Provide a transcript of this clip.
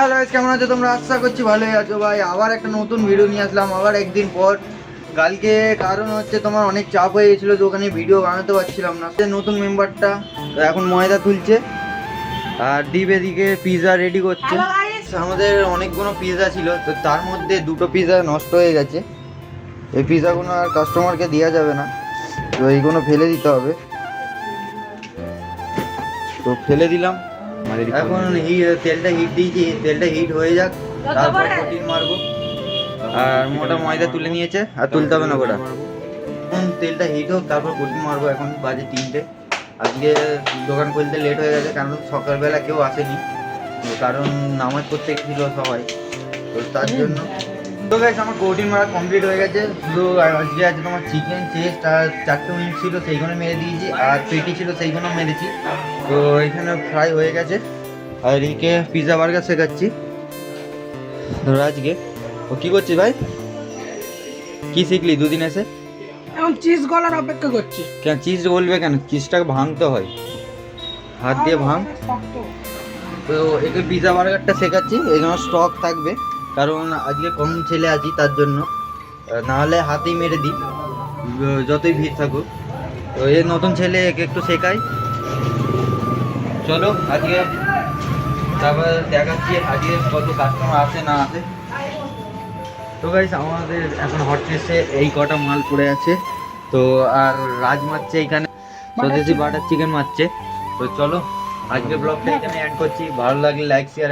Hello guys, কেমন আছো তোমরা? আশা করছি ভালোই আছো ভাই। আবার একটা নতুন ভিডিও নিয়ে আসলাম আবার একদিন পর। কালকে কারণ হচ্ছে তোমার অনেক চাপ হয়ে গেছিলো, তো ওখানে ভিডিও বানাতে পারছিলাম না। নতুন মেম্বারটা এখন ময়দা তুলছে আর ডিপ এদিকে পিৎজা রেডি করছে। আমাদের অনেকগুলো পিৎজা ছিল, তো তার মধ্যে দুটো পিৎজা নষ্ট হয়ে গেছে। এই পিৎজাগুলো আর কাস্টমারকে দেওয়া যাবে না, তো এইগুলো ফেলে দিতে হবে। তো ফেলে দিলাম। এখন তেলটা হিট দিয়েছি, তেলটা হিট হয়ে যাক, তারপর প্রোটিন মারবো। আর মোটা ময়দা তুলে নিয়েছে, আর তুলতে হবে না গোটা। এখন তেলটা হিট হোক, তারপর প্রোটিন মারবো। এখন বাজে 3টে। আজকে দোকান খুলতে লেট হয়ে গেছে, কারণ সকালবেলা কেউ আসেনি, কারণ নামাজ পড়তে ছিল সবাই, তো তার জন্য। তো গাইস, আমার প্রোটিন মারা কমপ্লিট হয়ে গেছে। শুধু আজকে আছে তোমার চিকেন চেস্ট আর 4টে উইংস ছিল, সেইগুলো মেরে দিয়েছি। আর পেটি ছিল, সেইগুলো মেরেছি। তো এখানে ফ্রাই হয়ে গেছে। আর এদিকে পিৎজা বার্গার শেখাচ্ছি রাজকে। ও কি করছিস ভাই? কি শিখলি দুদিন এসে? এখন চিজ গলার অপেক্ষা করছি। কেন চিজ বলবে কেন? চিজটাকে ভাঙতে হয়, হাত দিয়ে ভাঙ। তো একে পিৎজা বার্গারটা শেখাচ্ছি, এখানে স্টক থাকবে, কারণ আজকে কম ছেলে আছি তার জন্য। নাহলে হাতেই মেরে দিই, যতই ভিড় থাকুক। তো এই নতুন ছেলে, একে একটু শেখাই। চলো আজকে তারপর দেখাচ্ছি আজকে কত কাস্টমার আসে না আসে। তো গাইস, আমাদের এখন হট কেসে এই কটা মাল পড়ে আছে। তো আর রাজ মারছে এখানে, স্বদেশি বাটার চিকেন মারছে। তো চলো আজকে ব্লগটা এখানে অ্যাড করছি। ভালো লাগলে লাইক শেয়ার